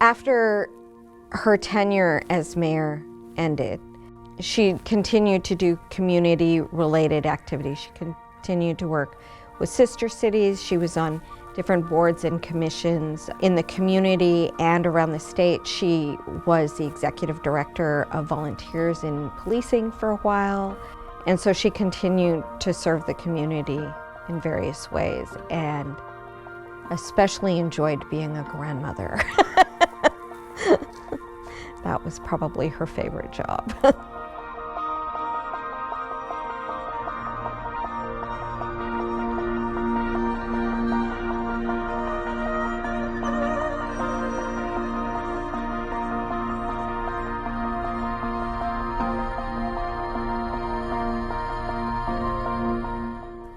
After her tenure as mayor ended, she continued to do community-related activities. She continued to work with sister cities. She was on different boards and commissions in the community and around the state. She was the executive director of volunteers in policing for a while. And so she continued to serve the community in various ways, and especially enjoyed being a grandmother. That was probably her favorite job.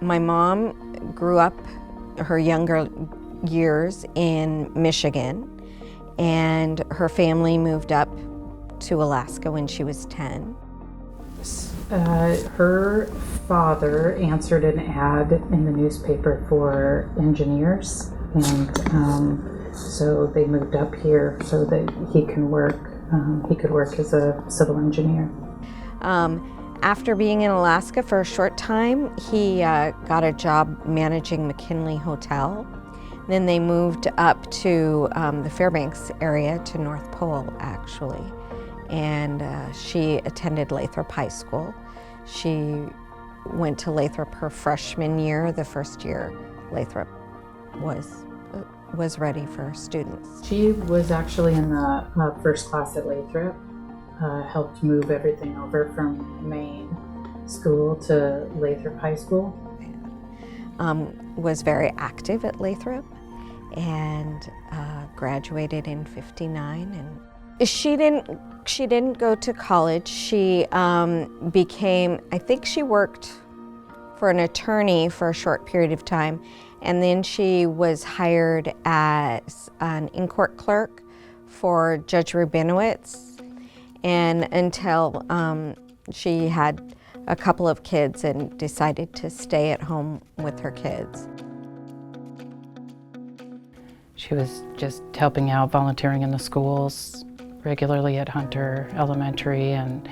My mom grew up her younger years in Michigan, and her family moved up to Alaska when she was 10. Her father answered an ad in the newspaper for engineers, and so they moved up here so that he could work as a civil engineer. After being in Alaska for a short time, he got a job managing McKinley Hotel. Then they moved up to the Fairbanks area, to North Pole, actually. And she attended Lathrop High School. She went to Lathrop her freshman year, the first year Lathrop was ready for students. She was actually in the first class at Lathrop. Helped move everything over from Maine school to Lathrop High School. Was very active at Lathrop and graduated in '59. And she didn't go to college. She became, I think she worked for an attorney for a short period of time, and then she was hired as an in-court clerk for Judge Rubinowitz. And until she had a couple of kids and decided to stay at home with her kids. She was just helping out, volunteering in the schools, regularly at Hunter Elementary, and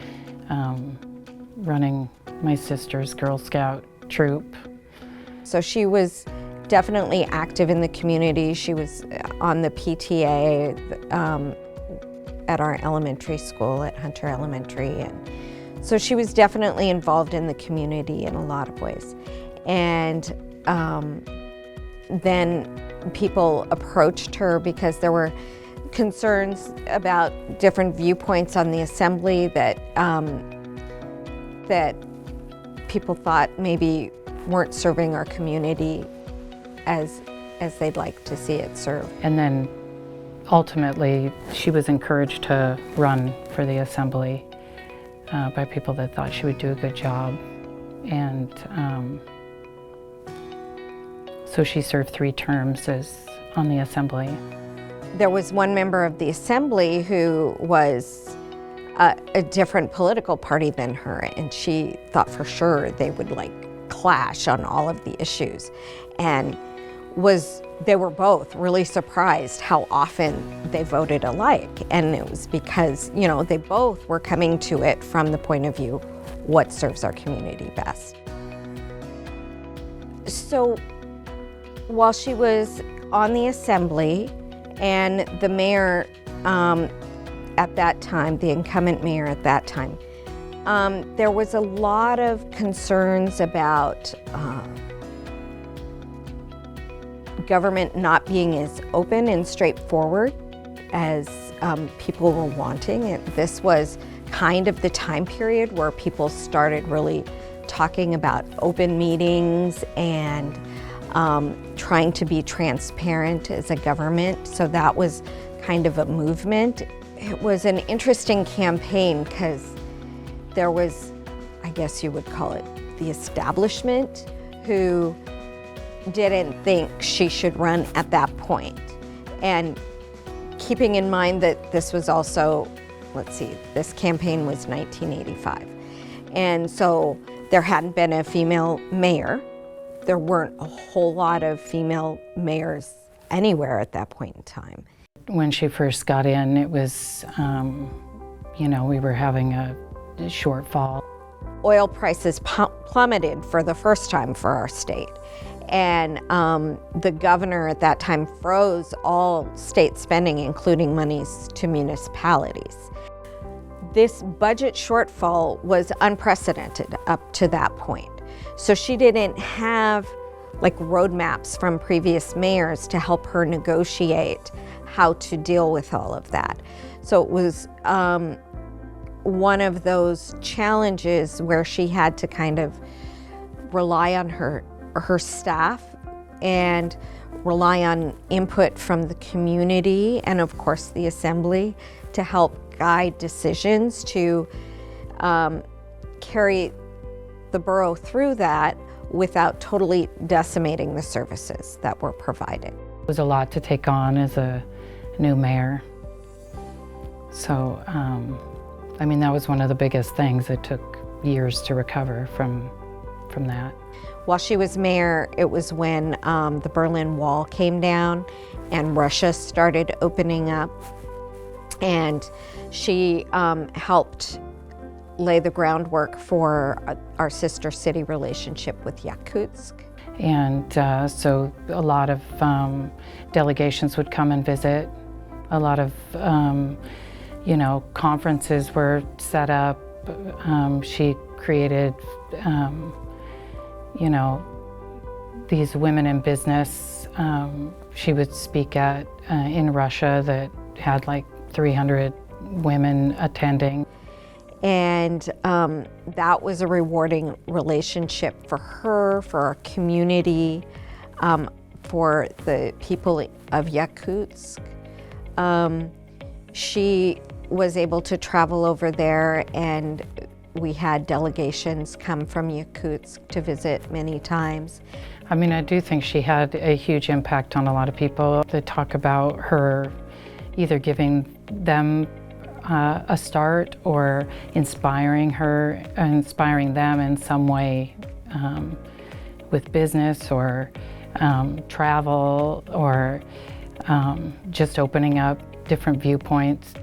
running my sister's Girl Scout troop. So she was definitely active in the community. She was on the PTA, at our elementary school at Hunter Elementary, and so she was definitely involved in the community in a lot of ways. And then people approached her because there were concerns about different viewpoints on the assembly that that people thought maybe weren't serving our community as they'd like to see it served. And then ultimately, she was encouraged to run for the assembly by people that thought she would do a good job. And so she served 3 terms on the assembly. There was one member of the assembly who was a different political party than her, and she thought for sure they would clash on all of the issues. And they were both really surprised how often they voted alike. And it was because, they both were coming to it from the point of view, what serves our community best. So while she was on the assembly, and the mayor at that time, the incumbent mayor at that time, there was a lot of concerns about government not being as open and straightforward as people were wanting. This was kind of the time period where people started really talking about open meetings and trying to be transparent as a government. So that was kind of a movement. It was an interesting campaign because there was, I guess you would call it, the establishment who didn't think she should run at that point. And keeping in mind that this was also, this campaign was 1985. And so there hadn't been a female mayor. There weren't a whole lot of female mayors anywhere at that point in time. when she first got in, it was, we were having a shortfall. Oil prices plummeted for the first time for our state. And the governor at that time froze all state spending, including monies to municipalities. This budget shortfall was unprecedented up to that point. So she didn't have like roadmaps from previous mayors to help her negotiate how to deal with all of that. So it was one of those challenges where she had to kind of rely on her staff and rely on input from the community and of course the assembly to help guide decisions to carry the borough through that without totally decimating the services that were provided. It was a lot to take on as a new mayor. So, that was one of the biggest things. It took years to recover from that. While she was mayor, it was when the Berlin Wall came down and Russia started opening up. And she helped lay the groundwork for our sister city relationship with Yakutsk. And so a lot of delegations would come and visit. A lot of, conferences were set up. She created, these women in business. She would speak at in Russia that had like 300 women attending. And that was a rewarding relationship for her, for our community, for the people of Yakutsk. She was able to travel over there, and we had delegations come from Yakutsk to visit many times. I do think she had a huge impact on a lot of people. They talk about her either giving them a start or inspiring them in some way with business or travel or just opening up different viewpoints.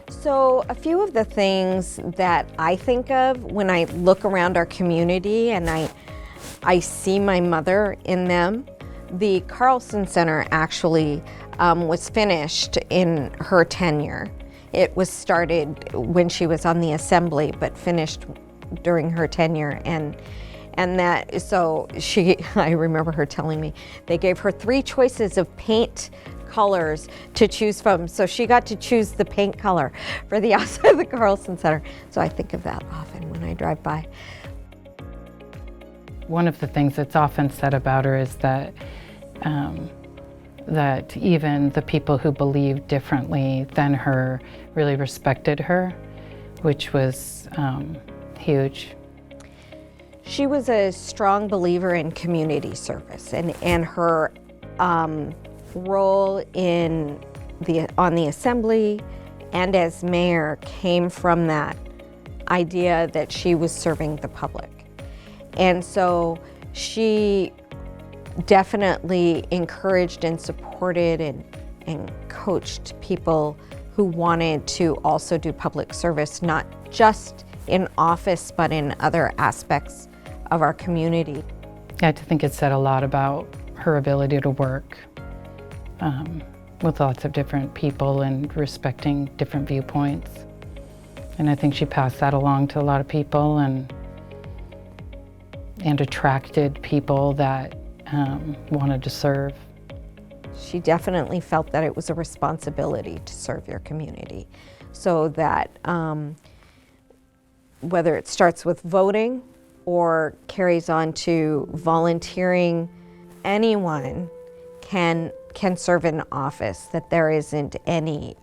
So a few of the things that I think of when I look around our community and I see my mother in them. The Carlson Center actually was finished in her tenure. It was started when she was on the assembly, but finished during her tenure. And so I remember her telling me, they gave her 3 choices of paint colors to choose from. So she got to choose the paint color for the outside of the Carlson Center. So I think of that often when I drive by. One of the things that's often said about her is that that even the people who believed differently than her really respected her, which was huge. She was a strong believer in community service, and her role on the assembly and as mayor came from that idea that she was serving the public. And so she definitely encouraged and supported and coached people who wanted to also do public service, not just in office, but in other aspects of our community. I think it said a lot about her ability to work with lots of different people and respecting different viewpoints. And I think she passed that along to a lot of people and attracted people that wanted to serve. She definitely felt that it was a responsibility to serve your community, so that whether it starts with voting or carries on to volunteering, anyone can serve in office, that there isn't any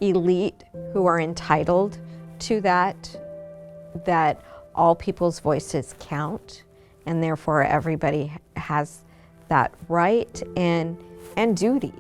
elite who are entitled to that all people's voices count, and therefore everybody has that right and duty.